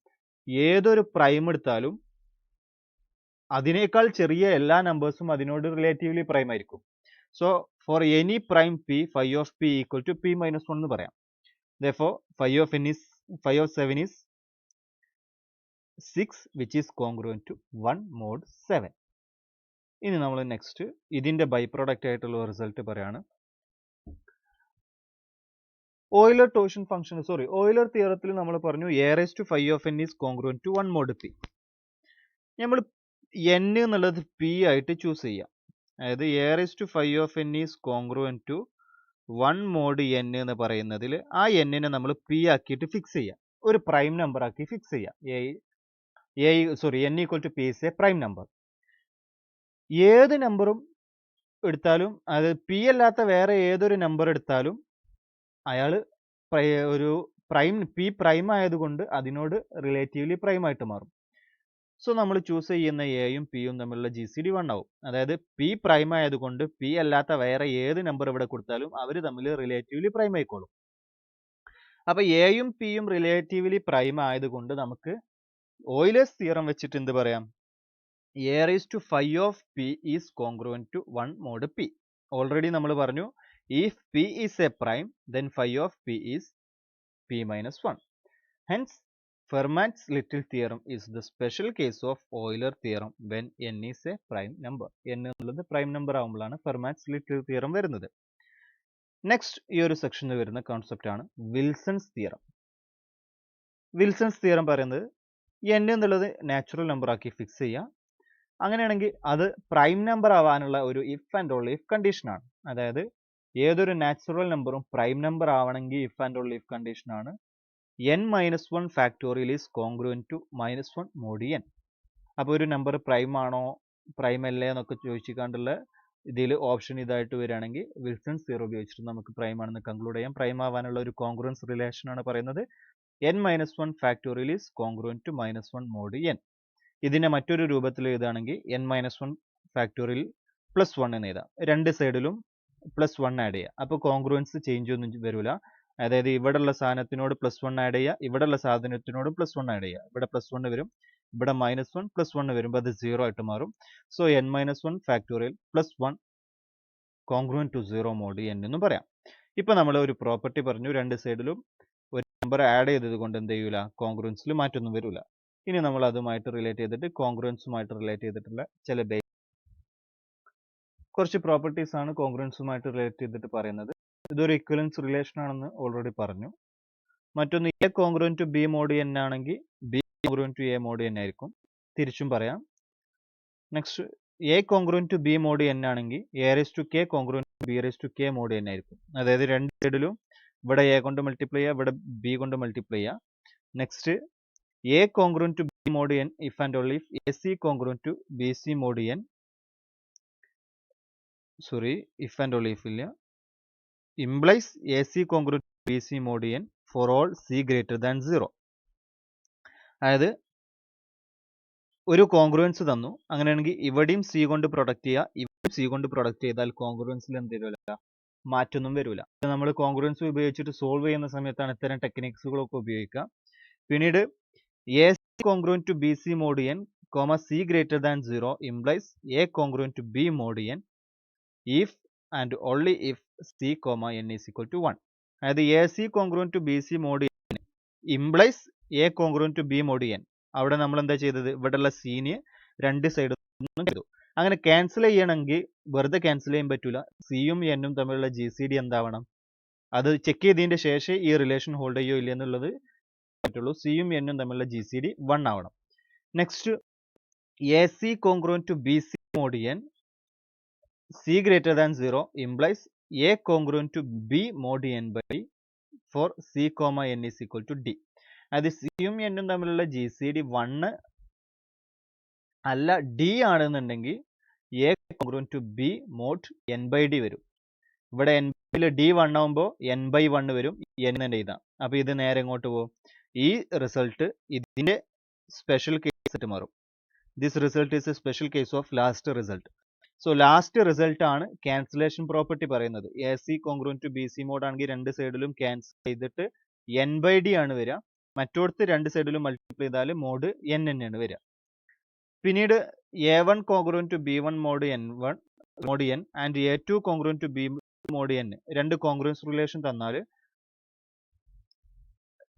ഏതൊരു പ്രൈം എടുത്താലും അതിനേക്കാൾ ചെറിയ എല്ലാ നമ്പേഴ്സും അതിനോട് റിലേറ്റീവ്ലി പ്രൈം ആയിരിക്കും. So for any prime p 5 of p equal to p minus 1 എന്ന് പറയാം. Therefore 5 of 7 is 6 which is congruent to 1 mod 7. ഇനി നമ്മൾ നെക്സ്റ്റ് ഇതിന്റെ ബൈ പ്രോഡക്റ്റ് ആയിട്ടുള്ള റിസൾട്ട് പറയാണ്. ഓയിലർ ടോർഷൻ ഫംഗ്ഷൻ ഓയിലർ തിയറത്തിൽ നമ്മൾ പറഞ്ഞു a raised to 5 of n is congruent to 1 mod p. നമ്മൾ n എന്നുള്ളത് p ആയിട്ട് ചൂസ് ചെയ്യാം. അതായത് a raised to 5 of n is congruent to 1 mod n എന്ന് പറയുന്നതിൽ ആ n നെ നമ്മൾ p ആക്കിയിട്ട് ഫിക്സ് ചെയ്യാം. ഒരു പ്രൈം നമ്പർ ആക്കി ഫിക്സ് ചെയ്യാം. n equal to p is a prime number. ഏത് നമ്പറും എടുത്താലും അത് p അല്ലാത്ത വേറെ ഏതൊരു നമ്പർ എടുത്താലും അയാൾ ഒരു p പ്രൈം ആയതുകൊണ്ട് അതിനോട് റിലേറ്റീവ്ലി പ്രൈം ആയിട്ട് മാറും. സോ നമ്മൾ ചൂസ് ചെയ്യുന്ന എയും പിയും തമ്മിലുള്ള GCD 1 ആവും. അതായത് p പ്രൈം ആയതുകൊണ്ട് p അല്ലാത്ത വേറെ ഏത് നമ്പർ ഇവിടെ കൊടുത്താലും അവർ തമ്മിൽ റിലേറ്റീവ്ലി പ്രൈം ആയിക്കോളും. അപ്പൊ എയും പിയും റിലേറ്റീവ്ലി പ്രൈം ആയതുകൊണ്ട് നമുക്ക് ഓയിലേഴ്സ് തിയറം വെച്ചിട്ട് എന്ത് പറയാം? a raised to 5 of p is congruent to 1 mod p. Already നമ്മൾ പറഞ്ഞു if p is a prime then 5 of p is p minus 1. Hence Fermat's little theorem is the special case of Euler theorem when n is a prime number. n എന്നുള്ളത് prime number ആകുമ്പോഴാണ് Fermat's little theorem വരുന്നത്. Next ഈ ഒരു സെക്ഷനിൽ വരുന്ന concept ആണ് Wilson's theorem. Wilson's theorem പറയുന്നത് n എന്നുള്ളത് നാച്ചുറൽ നമ്പർ ആക്കി ഫിക്സ് ചെയ്യാം. അങ്ങനെയാണെങ്കിൽ അത് പ്രൈം നമ്പർ ആവാനുള്ള ഒരു if and only if condition ആണ്. അതായത് ഏതൊരു നാച്ചുറൽ നമ്പറും പ്രൈം നമ്പർ ആവണമെങ്കിൽ if and only if condition ആണ് n minus 1 factorial is congruent to minus 1 mod n. അപ്പോൾ ഒരു നമ്പർ പ്രൈം ആണോ പ്രൈം അല്ലേ എന്നൊക്കെ ചോദിച്ചിട്ടുള്ള ഇതിൽ ഓപ്ഷൻ ഇതായിട്ട് വരികയാണെങ്കിൽ വിൽസൺസ് തിയറം ഉപയോഗിച്ചിട്ട് നമുക്ക് പ്രൈം ആണെന്ന് കൺക്ലൂഡ് ചെയ്യാം. പ്രൈം ആവാനുള്ള ഒരു കോൺഗ്രുവൻസ് റിലേഷൻ ആണ് പറയുന്നത് n minus 1 factorial is congruent to minus 1 mod n. ഇതിനെ മറ്റൊരു രൂപത്തിൽ എഴുതുകയാണെങ്കിൽ n minus 1 factorial പ്ലസ് 1 എന്ന് എഴുതാം. രണ്ട് സൈഡിലും പ്ലസ് 1 ആഡ് ചെയ്യുക. അപ്പോൾ കോൺഗ്രുവൻസ് ചേഞ്ച് ഒന്നും വരില്ല. അതായത് ഇവിടെയുള്ള സാധനത്തിനോട് പ്ലസ് 1 ആഡ് ചെയ്യുക, ഇവിടെയുള്ള സാധനത്തിനോട് പ്ലസ് 1 ആഡ് ചെയ്യുക. ഇവിടെ പ്ലസ് 1 വരും, ഇവിടെ മൈനസ് 1 പ്ലസ് 1 വരുമ്പോൾ അത് 0 ആയിട്ട് മാറും. So n minus 1 factorial plus 1 congruent to 0 mod n എന്നും പറയാം. ഇപ്പൊ നമ്മൾ ഒരു പ്രോപ്പർട്ടി പറഞ്ഞു, രണ്ട് സൈഡിലും ഒരു നമ്പർ ആഡ് ചെയ്തത് കൊണ്ട് എന്ത് ചെയ്യൂല, കോൺഗ്രുവൻസിൽ മാറ്റൊന്നും വരില്ല. ഇനി നമ്മൾ അതുമായിട്ട് റിലേറ്റ് ചെയ്തിട്ട് കോൺഗ്രുവൻസുമായിട്ട് റിലേറ്റ് ചെയ്തിട്ടുള്ള ചില കുറച്ച് പ്രോപ്പർട്ടീസ് ആണ് കോൺഗ്രുവൻസുമായിട്ട് റിലേറ്റ് ചെയ്തിട്ട് പറയുന്നത്. ഇതൊരു ഇക്വലൻസ് റിലേഷൻ ആണെന്ന് ഓൾറെഡി പറഞ്ഞു. മറ്റൊന്ന് a congruent to B mod n ആണെങ്കിൽ b congruent to a mod n ആയിരിക്കും. തിരിച്ചും പറയാം. Next a congruent to B mod n ആണെങ്കിൽ a raise to k congruent to b raise to k mod n ആയിരിക്കും. അതായത് രണ്ട് സൈഡിലും ഇവിടെ എ കൊണ്ട് മൾട്ടിപ്ലൈ ചെയ്യുക, ഇവിടെ ബി കൊണ്ട് മൾട്ടിപ്ലൈ ചെയ്യുക. Next a congruent to B mod n if and only if a c congruent to b c mod n, if and only if ഇല്ല, implies AC congruent to BC mod n for all C greater than 0. അതായത് ഒരു congruence തന്നു, അങ്ങനെയാണെങ്കിൽ ഇവിടെയും C കൊണ്ട് product ചെയ്യുക, ഇവിടെയും C കൊണ്ട് പ്രൊഡക്റ്റ് ചെയ്താൽ കോൺഗ്രുവൻസിൽ എന്ത് വരില്ല, മാറ്റൊന്നും വരില്ല. നമ്മൾ കോൺഗ്രുവൻസ് ഉപയോഗിച്ചിട്ട് സോൾവ് ചെയ്യുന്ന സമയത്താണ് ഇത്തരം ടെക്നിക്സുകളൊക്കെ ഉപയോഗിക്കുക. പിന്നീട് a c congruent to b c mod n c greater than 0 implies a congruent to B mod n if and only if c, n is equal to 1. അതായത് a c congruent to b c mod n implies a congruent to B mod n. അവിടെ നമ്മൾ എന്താ ചെയ്തത്, ഇവിടെയുള്ള scene രണ്ട് സൈഡും ചെയ്തു. അങ്ങനെ ക്യാൻസൽ ചെയ്യണമെങ്കിൽ വെറുതെ ക്യാൻസൽ ചെയ്യാൻ പറ്റൂല. സിയും എന്നും തമ്മിലുള്ള GCD എന്താവണം, അത് ചെക്ക് ചെയ്തതിന്റെ ശേഷം ഈ റിലേഷൻ ഹോൾഡ് ചെയ്യോ ഇല്ല എന്നുള്ളത് പറ്റുള്ളൂ. സിയും എന്നും തമ്മിലുള്ള GCD 1 ആവണം. Next a c congruent to b c mod n C greater than 0 implies A congruent to B mod n by for C, n is equal to D. അത് സിയും എന്നും തമ്മിലുള്ള GCD 1 അല്ല D ആണെന്നുണ്ടെങ്കിൽ A congruent to B mod n by D വരും. ഇവിടെ n D 1 ആകുമ്പോൾ n by 1 വരും, n തന്നെ എഴുതാം. അപ്പൊ ഇത് നേരെ എങ്ങോട്ട് പോകും, ഈ റിസൾട്ട് ഇതിന്റെ സ്പെഷ്യൽ കേസ് ആയിട്ട് മാറും. This result is a special case of last result. So last result ആണ് ക്യാൻസലേഷൻ പ്രോപ്പർട്ടി പറയുന്നത്. A c congruent to b c mod ആണെങ്കിൽ രണ്ട് സൈഡിലും ക്യാൻസൽ ചെയ്തിട്ട് n/d ആണ് വരിക. മറ്റോടത്ത് രണ്ട് സൈഡിലും മൾട്ടിപ്ലൈ ചെയ്താൽ മോഡ് n തന്നെയാണ് വരിക. പിന്നീട് A1 congruent to B1 mod n and A2 congruent to B mod n രണ്ട് കോൺഗ്രുവൻസ് റിലേഷൻ തന്നാൽ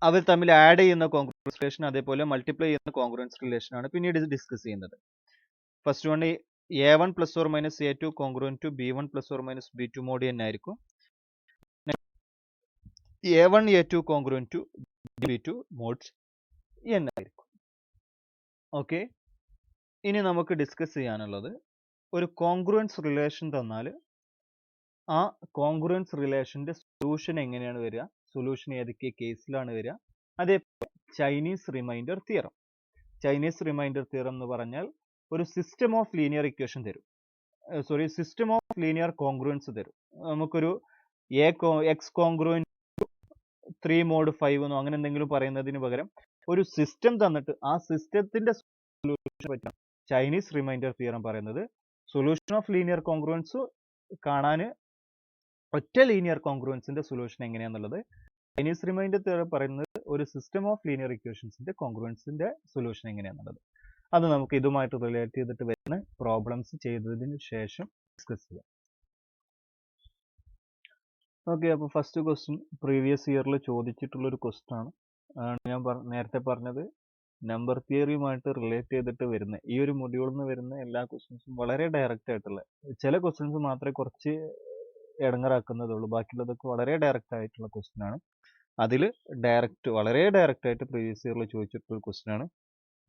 അവർ തമ്മിൽ ആഡ് ചെയ്യുന്ന കോൺഗ്രുവൻസ് റിലേഷൻ അതേപോലെ മൾട്ടിപ്ലൈ ചെയ്യുന്ന കോൺഗ്രുവൻസ് റിലേഷൻ ആണ് പിന്നീട് ഡിസ്കസ് ചെയ്യുന്നത്. First one A1 plus or minus A2 congruent to B1 plus or minus B2 mod n ആയിരിക്കും. A1 A2 congruent to B2 mod n ആയിരിക്കും. ഓക്കെ, ഇനി നമുക്ക് ഡിസ്കസ് ചെയ്യാനുള്ളത് ഒരു കോൺഗ്രുവൻസ് റിലേഷൻ തന്നാൽ ആ കോൺഗ്രുവൻസ് റിലേഷന്റെ സൊല്യൂഷൻ എങ്ങനെയാണ് വരിക, സൊല്യൂഷൻ ഏതൊക്കെ കേസിലാണ് വരിക, അതേപോലെ Chinese remainder theorem. Chinese remainder theorem എന്ന് പറഞ്ഞാൽ ഒരു സിസ്റ്റം ഓഫ് ലീനിയർ ഇക്വേഷൻ തരും, സിസ്റ്റം ഓഫ് ലീനിയർ കോൺഗ്രുവൻസ് തരും. നമുക്കൊരു എക്സ് കോൺഗ്രുവന്റ് 3 മോഡ് 5 എന്നോ അങ്ങനെ എന്തെങ്കിലും പറയുന്നതിന് പകരം ഒരു സിസ്റ്റം തന്നിട്ട് ആ സിസ്റ്റത്തിന്റെ സൊല്യൂഷൻ പറ്റാണ് ചൈനീസ് റിമൈൻഡർ തിയറം പറയുന്നത്. സൊല്യൂഷൻ ഓഫ് ലീനിയർ കോൺഗ്രുവൻസ് കാണാൻ ഒറ്റ ലീനിയർ കോൺഗ്രുവൻസിന്റെ സൊല്യൂഷൻ എങ്ങനെയാണെന്നുള്ളത് ചൈനീസ് റിമൈൻഡർ തിയറം പറയുന്നത് ഒരു സിസ്റ്റം ഓഫ് ലീനിയർ ഇക്വേഷൻസിന്റെ കോൺഗ്രുവൻസിന്റെ സൊല്യൂഷൻ എങ്ങനെയാണെന്നുള്ളത്. അത് നമുക്ക് ഇതുമായിട്ട് റിലേറ്റ് ചെയ്തിട്ട് വരുന്ന പ്രോബ്ലംസ് ചെയ്തതിന് ശേഷം ഡിസ്കസ് ചെയ്യാം. ഓക്കെ, അപ്പോൾ ഫസ്റ്റ് ക്വസ്റ്റ്യൻ പ്രീവിയസ് ഇയറിൽ ചോദിച്ചിട്ടുള്ള ഒരു ക്വസ്റ്റ്യൻ ആണ്. ഞാൻ നേരത്തെ പറഞ്ഞത് നമ്പർ തിയറിയുമായിട്ട് റിലേറ്റ് ചെയ്തിട്ട് വരുന്ന ഈ ഒരു മൊഡ്യൂളിൽ നിന്ന് വരുന്ന എല്ലാ ക്വസ്റ്റ്യൻസും വളരെ ഡയറക്റ്റ് ആയിട്ടുള്ള, ചില ക്വസ്റ്റ്യൻസ് മാത്രമേ കുറച്ച് ഇടങ്ങറാക്കുന്നതുള്ളൂ, ബാക്കിയുള്ളതൊക്കെ വളരെ ഡയറക്റ്റ് ആയിട്ടുള്ള ക്വസ്റ്റ്യൻ ആണ്. അതിൽ വളരെ ഡയറക്റ്റ് ആയിട്ട് പ്രീവിയസ് ഇയറിൽ ചോദിച്ചിട്ടുള്ള ക്വസ്റ്റ്യൻ ആണ്.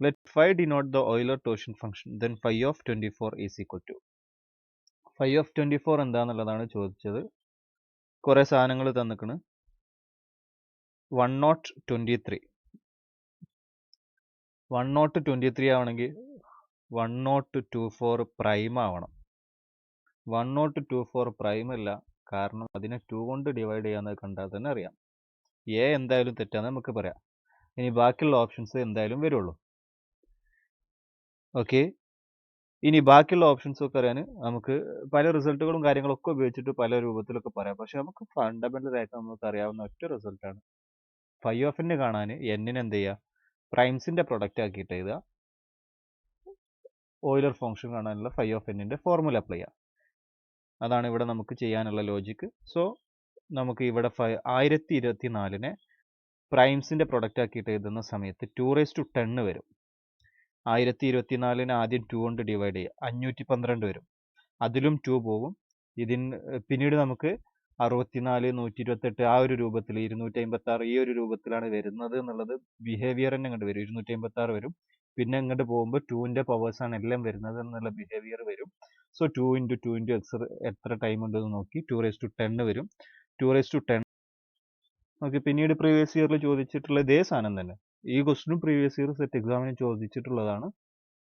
Let phi denote the Euler-Torsion function, then phi of 24 is equal to. Phi of 24 എന്താന്നുള്ളതാണ് ചോദിച്ചത്. കുറെ സാധനങ്ങൾ തന്നിക്കണ്. 1023 1023 ആവണമെങ്കിൽ 1024 പ്രൈം ആവണം. 1024 പ്രൈം അല്ല, കാരണം അതിനെ 2 കൊണ്ട് ഡിവൈഡ് ചെയ്യാന്ന് കണ്ടാൽ തന്നെ അറിയാം. എ എന്തായാലും തെറ്റാന്ന് നമുക്ക് പറയാം. ഇനി ബാക്കിയുള്ള ഓപ്ഷൻസ് എന്തായാലും വരുള്ളൂ. ഓക്കെ, ഇനി ബാക്കിയുള്ള ഓപ്ഷൻസ് ഒക്കെ അറിയാൻ നമുക്ക് പല റിസൾട്ടുകളും കാര്യങ്ങളൊക്കെ ഉപയോഗിച്ചിട്ട് പല രൂപത്തിലൊക്കെ പറയാം. പക്ഷെ നമുക്ക് ഫണ്ടമെന്റൽ ആയിട്ട് നമുക്ക് അറിയാവുന്ന ഒറ്റ റിസൾട്ടാണ് ഫൈ ഓഫ് n കാണാൻ എന്നിന് എന്ത് ചെയ്യുക, പ്രൈംസിന്റെ പ്രൊഡക്റ്റ് ആക്കിയിട്ട് എഴുതുക. ഓയിലർ ഫംഗ്ഷൻ കാണാനുള്ള ഫൈ ഓഫ് എന്നിന്റെ ഫോർമുല അപ്ലൈ ചെയ്യുക. അതാണ് ഇവിടെ നമുക്ക് ചെയ്യാനുള്ള ലോജിക്ക്. സോ നമുക്ക് ഇവിടെ 1024 പ്രൈംസിന്റെ പ്രൊഡക്റ്റ് ആക്കിയിട്ട് എഴുതുന്ന സമയത്ത് 2⁻10 വരും. 1024 ആദ്യം 2 കൊണ്ട് ഡിവൈഡ് ചെയ്യുക, 512 വരും. അതിലും 2 പോകും. പിന്നീട് നമുക്ക് 64, 128 ആ ഒരു രൂപത്തിൽ, 256 ഈ ഒരു രൂപത്തിലാണ് വരുന്നത് എന്നുള്ളത് ബിഹേവിയർ തന്നെ ഇങ്ങോട്ട് വരും. 256 വരും. പിന്നെ ഇങ്ങോട്ട് പോകുമ്പോൾ 2ന്റെ പവേഴ്സ് ആണ് എല്ലാം വരുന്നത് എന്നുള്ള ബിഹേവിയർ വരും. സോ 2 × 2 × x എത്ര ടൈം ഉണ്ടെന്ന് നോക്കി 2⁻10 വരും. 2⁻10 ഓക്കെ. പിന്നീട് പ്രീവിയസ് ഇയറിൽ ചോദിച്ചിട്ടുള്ള ഇതേ സാധനം തന്നെ. ഈ ക്വസ്റ്റിനും പ്രീവിയസ് ഇയർ സെറ്റ് എക്സാമിന് ചോദിച്ചിട്ടുള്ളതാണ്.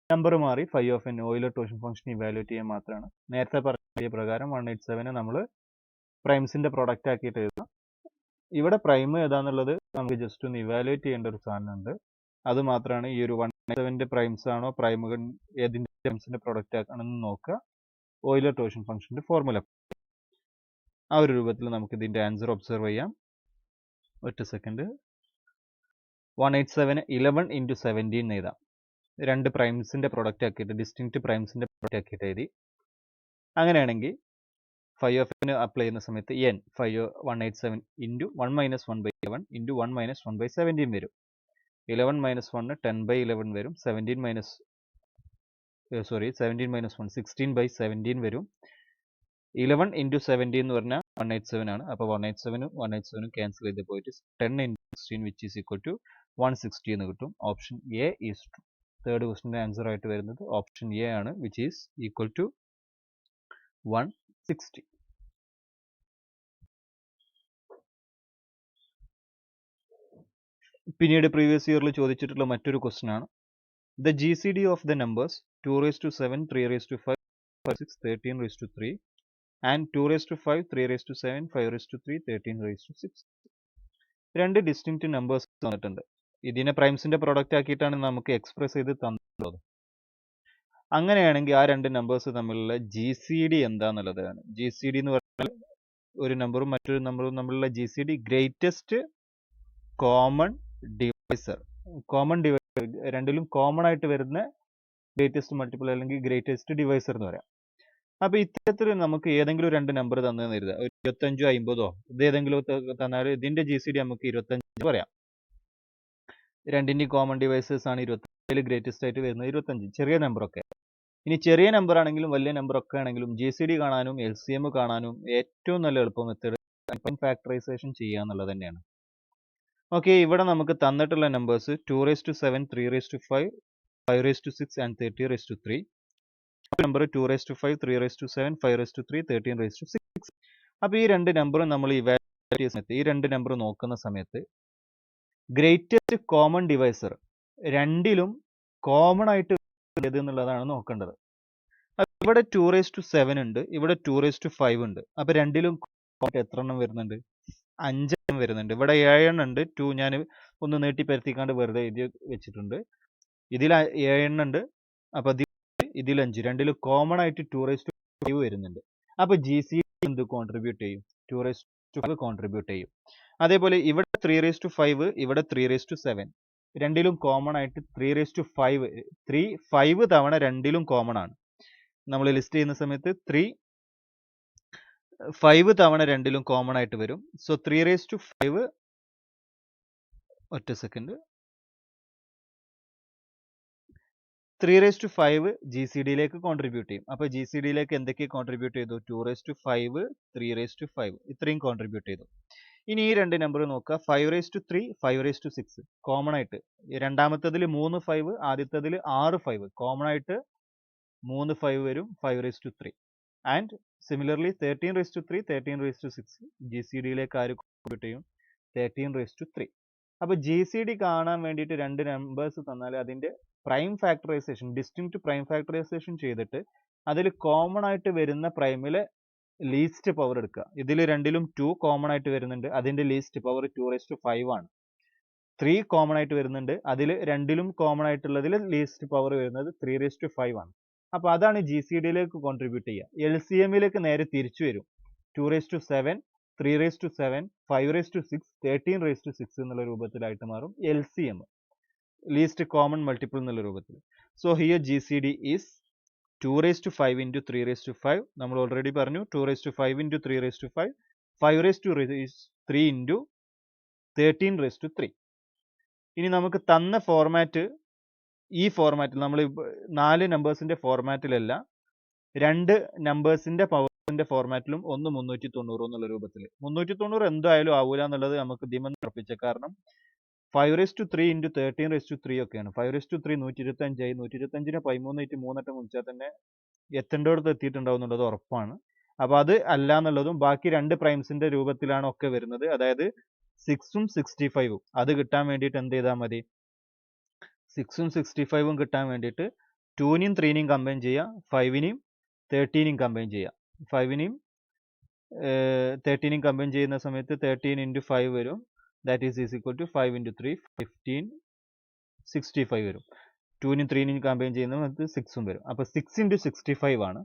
നമ്പർ മാറി phi of n Euler-torsion function evaluate ചെയ്യാൻ മാത്രമാണ്. നേരത്തെ പറഞ്ഞ പ്രകാരം 187 നമ്മൾ പ്രൈംസിന്റെ പ്രൊഡക്റ്റ് ആക്കിയിട്ട് എഴുതാം. ഇവിടെ പ്രൈം ഏതാന്നുള്ളത് നമുക്ക് ജസ്റ്റ് ഒന്ന് ഇവാലുവേറ്റ് ചെയ്യേണ്ട ഒരു സാധനമുണ്ട്. അത് മാത്രമാണ് ഈ ഒരു 187 പ്രൈംസ് ആണോ പ്രൈമുകൾ ഏതിന്റെ പ്രൈംസിന്റെ പ്രൊഡക്റ്റ് ആക്കണമെന്ന് നോക്കുക. ഓയിലർ-ടോർഷൻ ഫംഗ്ഷന്റെ ഫോർമുല ആ ഒരു രൂപത്തിൽ നമുക്ക് ഇതിന്റെ ആൻസർ ഒബ്സർവ് ചെയ്യാം. ഒറ്റ സെക്കൻഡ്. 187 11 × 17 എഴുതാം. രണ്ട് പ്രൈംസിന്റെ പ്രൊഡക്റ്റ് ആക്കിയിട്ട് ഡിസ്റ്റിങ്ക്റ്റ് പ്രൈംസിന്റെ പ്രൊഡക്റ്റ് ആക്കിയിട്ട് എഴുതി. അങ്ങനെയാണെങ്കിൽ ഫൈ ഓഫ് n അപ്ലൈ ചെയ്യുന്ന സമയത്ത് n 187 × 1 - 1/11 × 1 - 1/17 വരും. 11 - 1 10/11 വരും. 17 - 1 16/17 വരും. 11 × 17 എന്ന് പറഞ്ഞാൽ 187 ആണ്. അപ്പോൾ 187 ക്യാൻസൽ ചെയ്ത് പോയിട്ട് 10 × 16 which is equal to 160 എന്ന് കിട്ടും. Option A is true. Third ക്വസ്റ്റിന്റെ ആൻസർ ആയിട്ട് വരുന്നത് ഓപ്ഷൻ എ ആണ്, വിച്ച് ഈസ് ഈക്വൽ ടു 160. പിന്നീട് പ്രീവിയസ് ഇയറിൽ ചോദിച്ചിട്ടുള്ള മറ്റൊരു ക്വസ്റ്റ്യൻ ആണ്. The GCD of the numbers 2⁻7 3⁻5 6 13⁻3 and 2⁻5 3⁻7 5⁻3 13⁻6. രണ്ട് ഡിസ്റ്റിങ്ക്റ്റ് നമ്പേഴ്സ് തന്നിട്ടുണ്ട്. ഇതിനെ പ്രൈംസിന്റെ പ്രൊഡക്റ്റ് ആക്കിയിട്ടാണ് നമുക്ക് എക്സ്പ്രസ് ചെയ്ത് തന്നിട്ടുള്ളത്. അങ്ങനെയാണെങ്കിൽ ആ രണ്ട് നമ്പേഴ്സ് തമ്മിലുള്ള GCD എന്താന്നുള്ളതാണ്. GCD എന്ന് പറഞ്ഞാൽ ഒരു നമ്പറും മറ്റൊരു നമ്പറും തമ്മിലുള്ള GCD greatest common divisor. Common divisor രണ്ടിലും കോമൺ ആയിട്ട് വരുന്ന ഗ്രേറ്റസ്റ്റ് മൾട്ടിപ്പിൾ അല്ലെങ്കിൽ ഗ്രേറ്റസ്റ്റ് ഡിവൈസർ എന്ന് പറയാം. അപ്പൊ ഇത്തരത്തിൽ നമുക്ക് ഏതെങ്കിലും രണ്ട് നമ്പർ തന്നെന്ന് കരുതുക, 25 50 ഇത് ഏതെങ്കിലും തന്നാൽ ഇതിന്റെ GCD നമുക്ക് 25 പറയാം. രണ്ടിന്റെയും കോമൺ ഡിവൈസേഴ്സ് ആണ് 25, ഗ്രേറ്റസ്റ്റ് ആയിട്ട് വരുന്നത് 25, ചെറിയ നമ്പറൊക്കെ. ഇനി ചെറിയ നമ്പർ ആണെങ്കിലും വലിയ നമ്പർ ഒക്കെ ആണെങ്കിലും GCD കാണാനും LCM കാണാനും ഏറ്റവും നല്ല എളുപ്പ മെത്തേഡ് ഫാക്ടറൈസേഷൻ ചെയ്യുക എന്നുള്ളത് തന്നെയാണ്. ഓക്കെ, ഇവിടെ നമുക്ക് തന്നിട്ടുള്ള നമ്പേഴ്സ് 2�7, 3⁵, 5�6 ആൻഡ് 30�3. നമ്പർ 2⁵, 3�7, 5�3, 13�6. അപ്പൊ ഈ രണ്ട് നമ്പറും നമ്മൾ ഈ രണ്ട് നമ്പർ നോക്കുന്ന സമയത്ത് ഗ്രേറ്റസ്റ്റ് കോമൺ ഡിവൈസർ രണ്ടിലും കോമൺ ആയിട്ട് ഏത് എന്നുള്ളതാണ് നോക്കേണ്ടത്. ഇവിടെ 2�7 ഉണ്ട്, ഇവിടെ 2⁵ ഉണ്ട്. അപ്പൊ രണ്ടിലും എത്ര എണ്ണം വരുന്നുണ്ട്? 5 എണ്ണം വരുന്നുണ്ട്. ഇവിടെ 7 എണ്ണം ഉണ്ട്. 2 ഞാൻ ഒന്ന് നീട്ടി പരത്തിക്കാണ്ട് വെറുതെ എഴുതി വെച്ചിട്ടുണ്ട്. ഇതിൽ 7 എണ്ണം ഉണ്ട്. അപ്പൊ ഇതിൽ 5, രണ്ടിലും കോമൺ ആയിട്ട് 2⁵ വരുന്നുണ്ട്. അപ്പൊ GCD എന്ത് കോൺട്രിബ്യൂട്ട് ചെയ്യും? 2⁵ കോൺട്രിബ്യൂട്ട് ചെയ്യും. അതേപോലെ ഇവിടെ 3⁵, ഇവിടെ 3�7, രണ്ടിലും കോമൺ ആയിട്ട് 5 തവണ രണ്ടിലും കോമൺ ആണ്. നമ്മൾ ലിസ്റ്റ് ചെയ്യുന്ന സമയത്ത് 5 തവണ രണ്ടിലും കോമൺ ആയിട്ട് വരും. സോ 3⁵, ഒറ്റ സെക്കൻഡ്, 3⁵ GCDയിലേക്ക് കോൺട്രിബ്യൂട്ട് ചെയ്യും. അപ്പൊ GCDയിലേക്ക് എന്തൊക്കെ കോൺട്രിബ്യൂട്ട് ചെയ്തു? 2⁵, 3⁵, ഇത്രയും കോൺട്രിബ്യൂട്ട് ചെയ്തു. ഇനി ഈ രണ്ട് നമ്പർ നോക്കുക. 5⁵, 5�6 കോമൺ ആയിട്ട്, രണ്ടാമത്തതിൽ 3 5, ആദ്യത്തതിൽ 6 5, കോമൺ ആയിട്ട് 3 5 വരും 5⁵. ആൻഡ് സിമിലർലി 13⁵, 13�6 GCDയിലേക്ക് ആര് കോൺട്രിബ്യൂട്ട് ചെയ്യും? 13⁵. അപ്പൊ GCD കാണാൻ വേണ്ടിയിട്ട് രണ്ട് നമ്പേഴ്സ് തന്നാൽ അതിന്റെ prime factorisation, distinct prime factorisation ചെയ്തിട്ട് അതിൽ കോമൺ ആയിട്ട് വരുന്ന പ്രൈമിലെ ലീസ്റ്റ് പവർ എടുക്കുക. ഇതിൽ രണ്ടിലും 2 കോമൺ ആയിട്ട് വരുന്നുണ്ട്, അതിന്റെ ലീസ്റ്റ് പവർ 2⁵ ആണ്. 3 കോമൺ ആയിട്ട് വരുന്നുണ്ട്, അതിൽ രണ്ടിലും കോമൺ ആയിട്ടുള്ളതിൽ ലീസ്റ്റ് പവർ വരുന്നത് 3⁵ ആണ്. അപ്പൊ അതാണ് GCDയിലേക്ക് കോൺട്രിബ്യൂട്ട് ചെയ്യുക. LCMയിലേക്ക് നേരെ തിരിച്ചു വരും. 2�7, 3�7, 5�6, 13�6 എന്നുള്ള രൂപത്തിലായിട്ട് മാറും LCM, ലീസ്റ്റ് കോമൺ മൾട്ടിപ്പിൾ എന്നുള്ള രൂപത്തിൽ. So here GCD is 2⁵ into 3⁵. നമ്മൾ ഓൾറെഡി പറഞ്ഞു 2⁵ into 3⁵, 5�3 into 13�3. ഇനി നമുക്ക് തന്ന ഫോർമാറ്റ്, ഈ ഫോർമാറ്റിൽ നമ്മൾ 4 നമ്പേഴ്സിന്റെ ഫോർമാറ്റിലല്ല, രണ്ട് നമ്പേഴ്സിന്റെ പവറിന്റെ ഫോർമാറ്റിലും ഒന്ന് 390 എന്നുള്ള രൂപത്തിൽ. 390 എന്തായാലും ആവൂല എന്നുള്ളത് നമുക്ക് ദിമെന്ന് ഉറപ്പിച്ച, കാരണം 5�3 into 13�3 ഒക്കെയാണ്. 5�3 125 125നെ 13 ആയിട്ട് 3 വട്ടം ഗുണിച്ചാൽ തന്നെ എത്തേണ്ടടുത്ത് എത്തിയിട്ടുണ്ടാവും എന്നുള്ളത് ഉറപ്പാണ്. അപ്പൊ അത് അല്ല എന്നുള്ളതും, ബാക്കി രണ്ട് പ്രൈംസിന്റെ രൂപത്തിലാണ് ഒക്കെ വരുന്നത്. അതായത് 6ഉം 65ഉം. അത് കിട്ടാൻ വേണ്ടിയിട്ട് എന്ത് ചെയ്താൽ മതി? 6ഉം 65ഉം കിട്ടാൻ വേണ്ടിയിട്ട് 2നെയും 3നെയും കമ്പൈൻ ചെയ്യുക, 5നെയും 13നെയും കമ്പൈൻ ചെയ്യുക. 5നെയും 13നെയും കമ്പൈൻ ചെയ്യുന്ന സമയത്ത് 13 into 5 വരും. That is equal to 5 into 3, 15, 65 വരും. 2നെയും 3നെയും കമ്പൈൻ ചെയ്യുന്ന സമയത്ത് 6ഉം വരും. അപ്പൊ 6 into 65 ആണ്.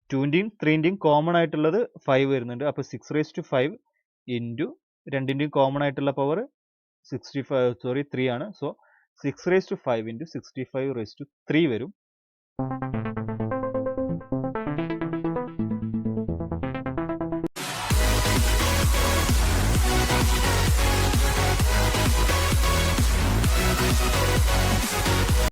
2ന്റെയും 3ന്റെയും കോമൺ ആയിട്ടുള്ളത് 5 വരുന്നുണ്ട്. അപ്പൊ 6⁵ into രണ്ടിന്റെയും കോമൺ ആയിട്ടുള്ള പവർ 3 ആണ്. സോ 6⁵ into 65⁵3 വരും.